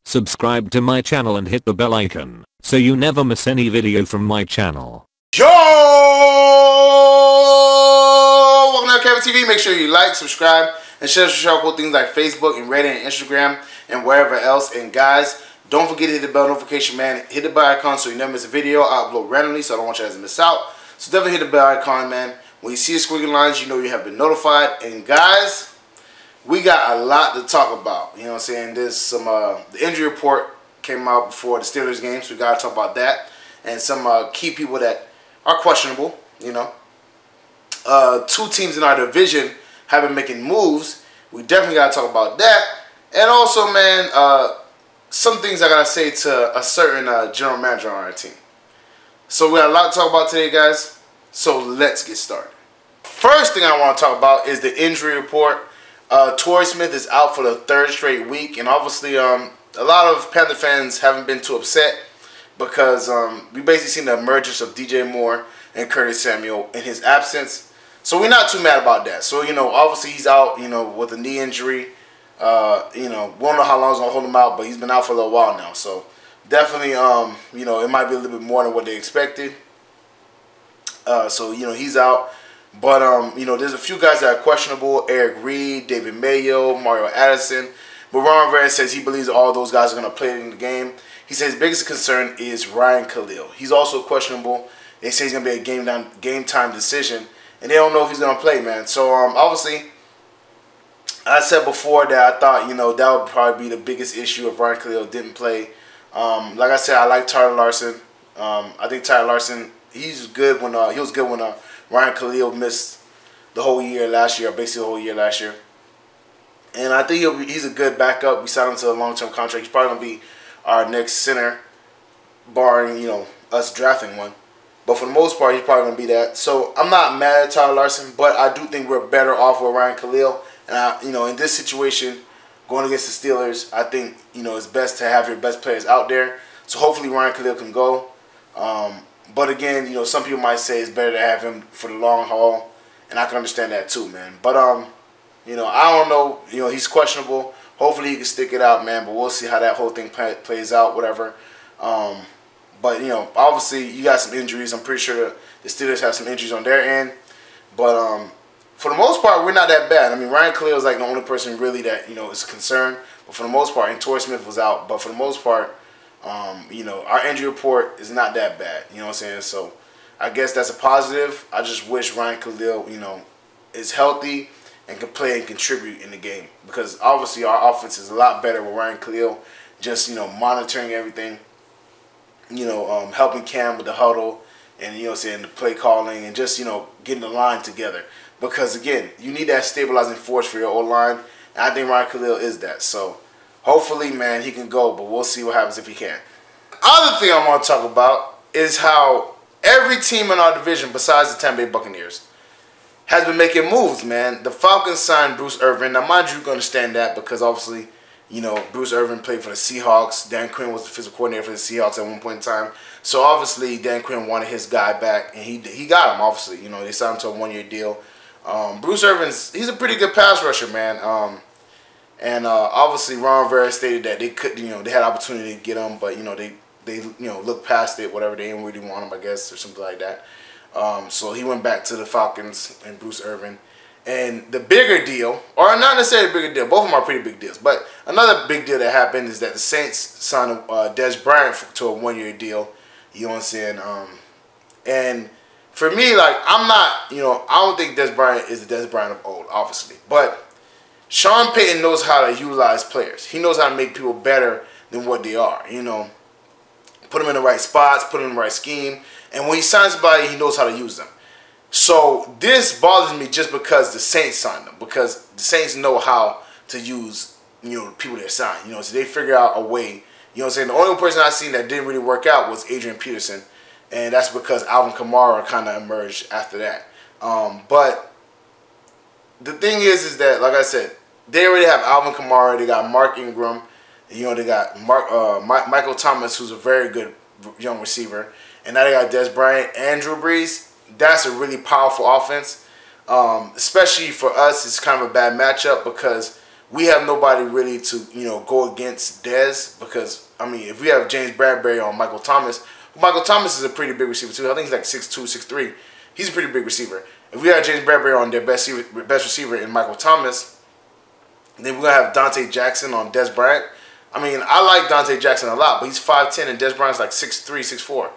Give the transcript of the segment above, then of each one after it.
Subscribe to my channel and hit the bell icon so you never miss any video from my channel. Yo! Welcome to LCameraTV. Make sure you like, subscribe, and share cool things like Facebook and Reddit and Instagram and wherever else. And guys, don't forget to hit the bell notification, man. Hit the bell icon so you never miss a video. I upload randomly, so I don't want you guys to miss out. So definitely hit the bell icon, man. When you see the squiggly lines, you know you have been notified. And guys, we got a lot to talk about. You know what I'm saying? There's some, the injury report came out before the Steelers game, so we got to talk about that. And some key people that are questionable, you know. Two teams in our division have been making moves. We definitely got to talk about that. And also, man, some things I got to say to a certain general manager on our team. So we got a lot to talk about today, guys. So let's get started. First thing I want to talk about is the injury report. Torrey Smith is out for the third straight week. And obviously, a lot of Panther fans haven't been too upset because we basically seen the emergence of DJ Moore and Curtis Samuel in his absence. So we're not too mad about that. So, you know, obviously he's out, you know, with a knee injury. You know, we don't know how long it's going to hold him out, but he's been out for a little while now. So definitely, you know, it might be a little bit more than what they expected. So, you know, he's out. But, you know, there's a few guys that are questionable. Eric Reid, David Mayo, Mario Addison. But Ron Rivera says he believes all those guys are going to play in the game. He says his biggest concern is Ryan Kalil. He's also questionable. They say he's going to be a game time decision. And they don't know if he's going to play, man. So, obviously, I said before that I thought, you know, that would probably be the biggest issue if Ryan Kalil didn't play. Like I said, I like Tyler Larsen. I think Tyler Larsen, he's good when he was good when Ryan Kalil missed the whole year last year, basically the whole year last year. And I think he's a good backup. We signed him to a long-term contract. He's probably going to be our next center, barring, you know, us drafting one. But for the most part, he's probably going to be that. So I'm not mad at Tyler Larsen, but I do think we're better off with Ryan Kalil. And, you know, in this situation, going against the Steelers, I think, you know, it's best to have your best players out there. So hopefully Ryan Kalil can go. But again, you know, some people might say it's better to have him for the long haul. And I can understand that too, man. But, you know, I don't know. You know, he's questionable. Hopefully he can stick it out, man. But we'll see how that whole thing plays out, whatever. But, you know, obviously you got some injuries. I'm pretty sure the Steelers have some injuries on their end. But for the most part, we're not that bad. I mean, Ryan Kalil is like the only person really that, you know, is concerned. But for the most part, and Torrey Smith was out. But for the most part, you know, our injury report is not that bad. You know what I'm saying? So I guess that's a positive. I just wish Ryan Kalil, you know, is healthy and can play and contribute in the game. Because obviously our offense is a lot better with Ryan Kalil just, you know, monitoring everything. You know, helping Cam with the huddle and, you know what I'm saying, the play calling and just, you know, getting the line together. Because, again, you need that stabilizing force for your O-line. And I think Ryan Kalil is that. So, hopefully, man, he can go. But we'll see what happens if he can. Other thing I want to talk about is how every team in our division, besides the Tampa Bay Buccaneers, has been making moves, man. The Falcons signed Bruce Irvin. Now, mind you, you can understand that because, obviously, you know, Bruce Irvin played for the Seahawks. Dan Quinn was the physical coordinator for the Seahawks at one point in time. So, obviously, Dan Quinn wanted his guy back, and he got him, obviously. You know, they signed him to a one-year deal. Bruce Irvin's, he's a pretty good pass rusher, man. Obviously, Ron Rivera stated that they could, you know, they had opportunity to get him, but, you know, they you know, looked past it, whatever. They didn't really want him, I guess, or something like that. So, he went back to the Falcons and Bruce Irvin. And the bigger deal, or not necessarily a bigger deal, both of them are pretty big deals. But another big deal that happened is that the Saints signed Dez Bryant to a one-year deal. You know what I'm saying? And for me, like, I'm not, you know, I don't think Dez Bryant is the Dez Bryant of old, obviously. But Sean Payton knows how to utilize players. He knows how to make people better than what they are, you know. Put them in the right spots, put them in the right scheme. And when he signs somebody, he knows how to use them. So this bothers me just because the Saints signed them. Because the Saints know how to use, you know, the people they signed. You know, so they figure out a way. You know what I'm saying? The only person I've seen that didn't really work out was Adrian Peterson. And that's because Alvin Kamara kind of emerged after that. But the thing is that, like I said, they already have Alvin Kamara. They got Mark Ingram. You know, they got Michael Thomas, who's a very good young receiver. And now they got Dez Bryant and Drew Brees. That's a really powerful offense. Especially for us, it's kind of a bad matchup because we have nobody really to, go against Dez, because, I mean, if we have James Bradbury on Michael Thomas is a pretty big receiver too. I think he's like 6'2", 6'3". He's a pretty big receiver. If we have James Bradbury on their best receiver in Michael Thomas, then we're going to have Donte Jackson on Dez Bryant. I mean, I like Donte Jackson a lot, but he's 5'10", and Dez Bryant's like 6'3", 6'4".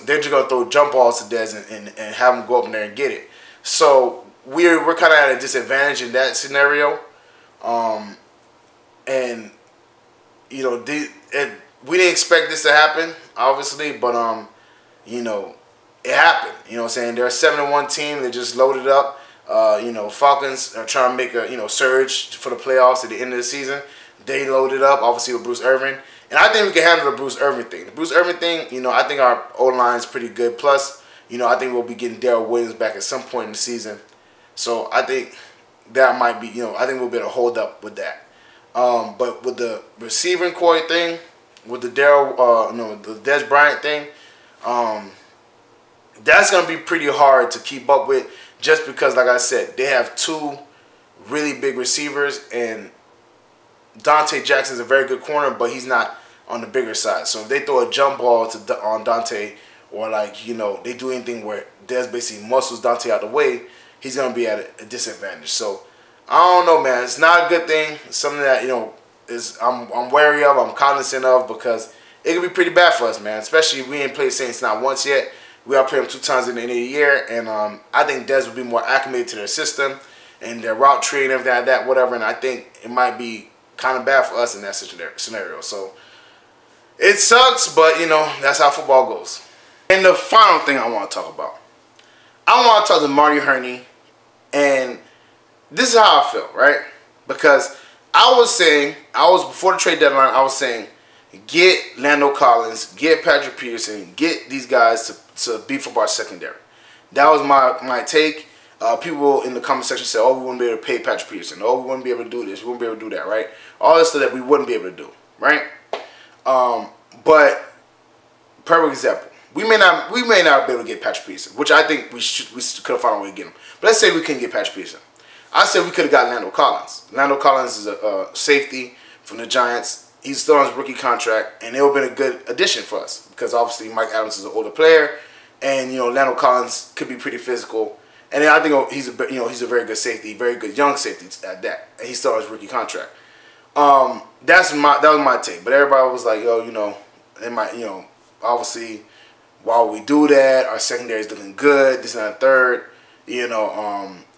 They're just going to throw jump balls to Dez and have him go up in there and get it. So we're kind of at a disadvantage in that scenario. We didn't expect this to happen, obviously, but it happened. You know what I'm saying? They're a 7-1 team. They just loaded up. Falcons are trying to make a surge for the playoffs at the end of the season. They loaded up, obviously, with Bruce Irvin. And I think we can handle the Bruce Irvin thing. The Bruce Irvin thing, I think our O-line is pretty good. Plus, I think we'll be getting Darrell Williams back at some point in the season. So I think that might be, I think we'll be able to hold up with that. But with the receiving core thing, with the the Dez Bryant thing, that's going to be pretty hard to keep up with, just because, like I said, they have two really big receivers, and Donte Jackson is a very good corner, but he's not on the bigger side. So if they throw a jump ball on Donte, or they do anything where Dez basically muscles Donte out the way, he's going to be at a disadvantage. So I don't know, man. It's not a good thing. It's something that, I'm wary of, I'm cognizant of, because it could be pretty bad for us, man. Especially if we ain't played Saints not once yet. We are playing them 2 times in the end of the year, and I think Dez will be more acclimated to their system and their route tree and everything like that, whatever. And I think it might be kind of bad for us in that scenario. So it sucks, but that's how football goes. And the final thing I want to talk about, I want to talk to Marty Hurney, and this is how I feel, right? Because before the trade deadline, I was saying, get Lando Collins, get Patrick Peterson, get these guys to beef up our secondary. That was my take. People in the comment section said, oh, we wouldn't be able to pay Patrick Peterson. Oh, we wouldn't be able to do this. We wouldn't be able to do that, right? All this stuff that we wouldn't be able to do, right? But perfect example. We may not be able to get Patrick Peterson, which I think we could have found a way to get him. But let's say we couldn't get Patrick Peterson. I said we could have got Lando Collins. Lando Collins is a safety from the Giants. He's still on his rookie contract, and it would have been a good addition for us, because obviously Mike Adams is an older player, and Lando Collins could be pretty physical. And I think he's a very good safety, very good young safety at that, and he's still on his rookie contract. That was my take. But everybody was like, yo, it might, obviously, why would we do that? Our secondary is looking good. This and that third, and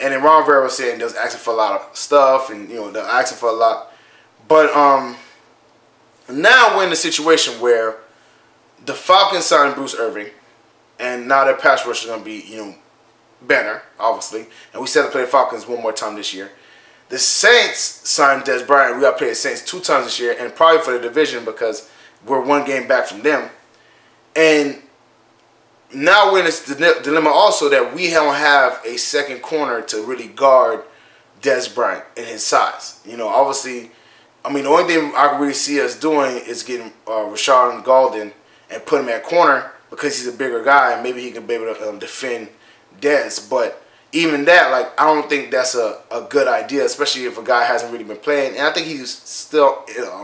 then Ron Rivera was saying they was asking for a lot of stuff, and they're asking for a lot. But now we're in a situation where the Falcons signed Bruce Irvin, and now their pass rush is going to be, better, obviously. And we set to play the Falcons one more time this year. The Saints signed Dez Bryant. We got to play the Saints 2 times this year, and probably for the division, because we're 1 game back from them. And now we're in this dilemma also that we don't have a second corner to really guard Dez Bryant in his size. Obviously, I mean, the only thing I can really see us doing is getting Rashard Golden and put him at corner, because he's a bigger guy and maybe he can be able to defend Dez. But even that, I don't think that's a good idea, especially if a guy hasn't really been playing. And I think he's still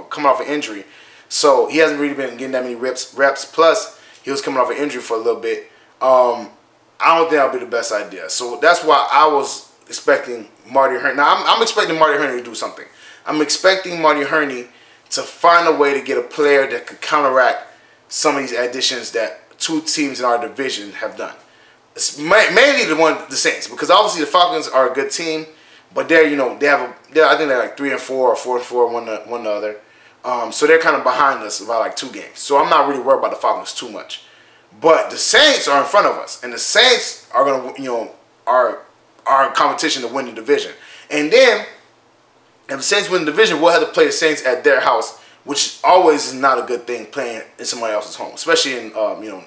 coming off an injury. So he hasn't really been getting that many reps. Plus, he was coming off an injury for a little bit. I don't think that would be the best idea. So that's why I was expecting Marty Hurney. Now, I'm expecting Marty Hurney to do something. I'm expecting Marty Hurney to find a way to get a player that could counteract some of these additions that 2 teams in our division have done. It's mainly the Saints, because obviously the Falcons are a good team, but they're I think they're like 3-4 or 4-4, one the other. So they're kind of behind us by 2 games. So I'm not really worried about the Falcons too much. But the Saints are in front of us, and the Saints are gonna our competition to win the division. And then if the Saints win the division, we'll have to play the Saints at their house, which always is not a good thing, playing in somebody else's home, especially in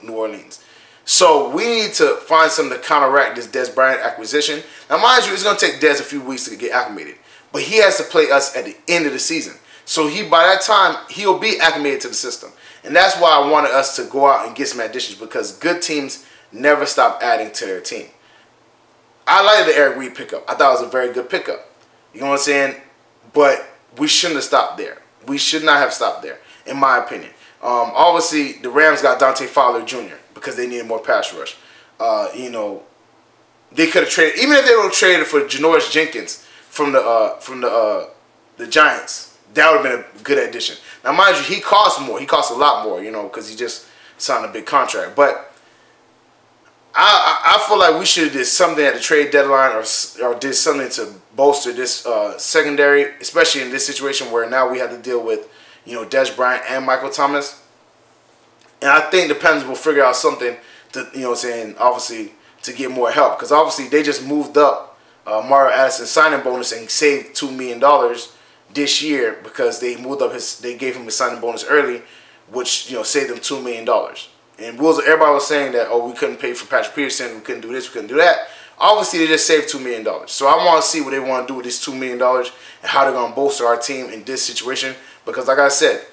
New Orleans. So we need to find something to counteract this Dez Bryant acquisition. Now, mind you, it's going to take Dez a few weeks to get acclimated, but he has to play us at the end of the season. So by that time, he'll be acclimated to the system. And that's why I wanted us to go out and get some additions, because good teams never stop adding to their team. I like the Eric Reid pickup. I thought it was a very good pickup. You know what I'm saying? but we shouldn't have stopped there. We should not have stopped there, in my opinion. Obviously, the Rams got Dante Fowler Jr. because they needed more pass rush. You know, they could have traded, even if they would have traded for Janoris Jenkins from the Giants. That would have been a good addition. Now, mind you, he costs more. He costs a lot more, you know, because he just signed a big contract. But I feel like we should have did something at the trade deadline, or did something to bolster this secondary, especially in this situation where now we have to deal with, you know, Dez Bryant and Michael Thomas. And I think the Panthers will figure out something to, you know what I'm saying, obviously to get more help. Because obviously they just moved up Mario Addison's signing bonus and he saved $2 million this year because they moved up they gave him his signing bonus early, which, you know, saved them $2 million. And everybody was saying that, oh, we couldn't pay for Patrick Peterson, we couldn't do this, we couldn't do that. Obviously, they just saved $2 million. So I want to see what they want to do with this $2 million and how they're going to bolster our team in this situation. Because like I said,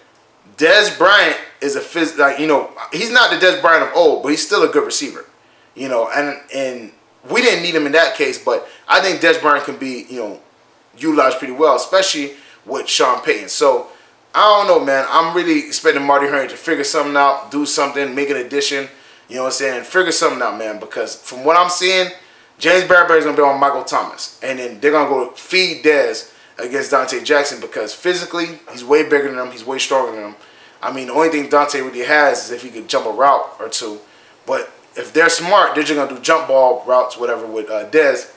Dez Bryant is you know, he's not the Dez Bryant of old, but he's still a good receiver. You know, and we didn't need him in that case, but I think Dez Bryant can be, you know, utilized pretty well, especially with Sean Payton. So I don't know, man. I'm really expecting Marty Hurney to figure something out, do something, make an addition, you know what I'm saying, figure something out, man. Because from what I'm seeing, James Bradbury's going to be on Michael Thomas. And then they're going to go feed Dez against Donte Jackson because physically, he's way bigger than him. He's way stronger than him. I mean, the only thing Donte really has is if he could jump a route or two. But if they're smart, they're just going to do jump ball routes, whatever, with Dez.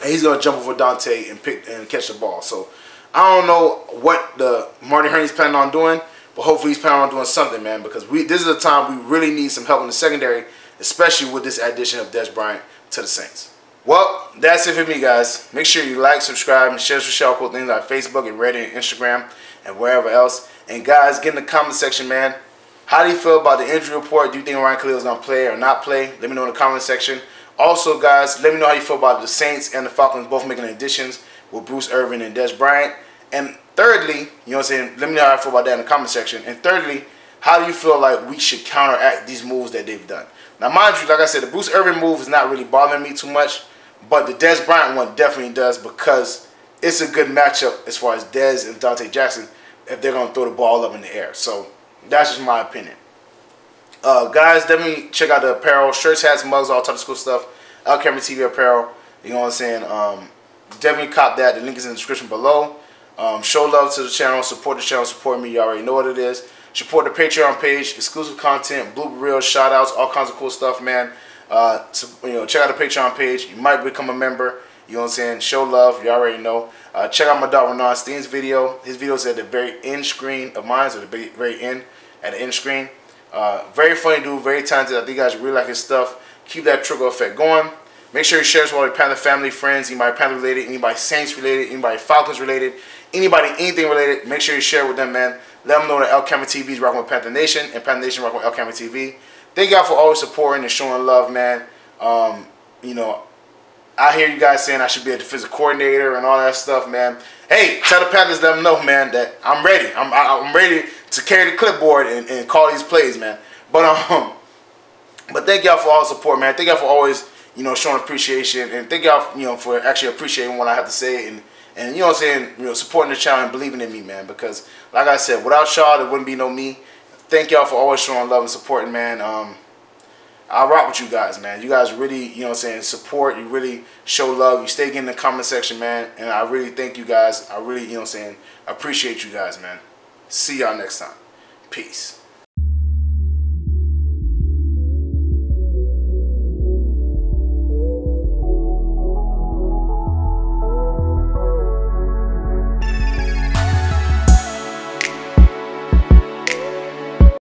And he's going to jump over Donte and catch the ball. So I don't know what the Marty Hurney's planning on doing, but hopefully he's planning on doing something, man, because this is a time we really need some help in the secondary, especially with this addition of Dez Bryant to the Saints. Well, that's it for me, guys. Make sure you like, subscribe, and share social cool things like Facebook and Reddit and Instagram and wherever else. And guys, get in the comment section, man. How do you feel about the injury report? Do you think Ryan Kalil is going to play or not play? Let me know in the comment section. Also, guys, let me know how you feel about the Saints and the Falcons both making additions with Bruce Irvin and Dez Bryant. And thirdly, you know what I'm saying, let me know how I feel about that in the comment section. And thirdly, how do you feel like we should counteract these moves that they've done? Now, mind you, like I said, the Bruce Irvin move is not really bothering me too much, but the Dez Bryant one definitely does because it's a good matchup as far as Dez and Donte Jackson if they're going to throw the ball up in the air. So that's just my opinion. Guys, definitely check out the apparel, shirts, hats, mugs, all types of cool stuff. LCameraTV apparel, you know what I'm saying? Definitely cop that. The link is in the description below. Show love to the channel, support the channel, support me. You already know what it is. Support the Patreon page, exclusive content, blooper reels, shout outs, all kinds of cool stuff, man. So, you know, check out the Patreon page. You might become a member. You know what I'm saying? Show love. You already know. Check out my dog Renan Steen's video. His video is at the very end screen of mine, so the very end, at the end screen. Very funny dude, very talented. I think you guys really like his stuff. Keep that trickle effect going. Make sure you share this with all your Panther family, friends, anybody Panther related, anybody Saints related, anybody Falcons related, anybody anything related. Make sure you share with them, man. Let them know that LCameraTV is rocking with Panther Nation and Panther Nation rocking with LCameraTV. Thank y'all for always supporting and showing love, man. You know, I hear you guys saying I should be a defensive coordinator and all that stuff, man. Hey, tell the Panthers, let them know, man, that I'm ready. I'm ready to carry the clipboard and call these plays, man. But thank y'all for all the support, man. Thank y'all for always, you know, showing appreciation, and thank y'all, you know, for actually appreciating what I have to say, and you know what I'm saying, you know, supporting the channel and believing in me, man. Because like I said, without y'all, there wouldn't be no me. Thank y'all for always showing love and supporting, man. I rock with you guys, man. You guys really, you know what I'm saying, support. You really show love. You stay in the comment section, man. And I really thank you guys. I really, you know what I'm saying, appreciate you guys, man. See y'all next time. Peace.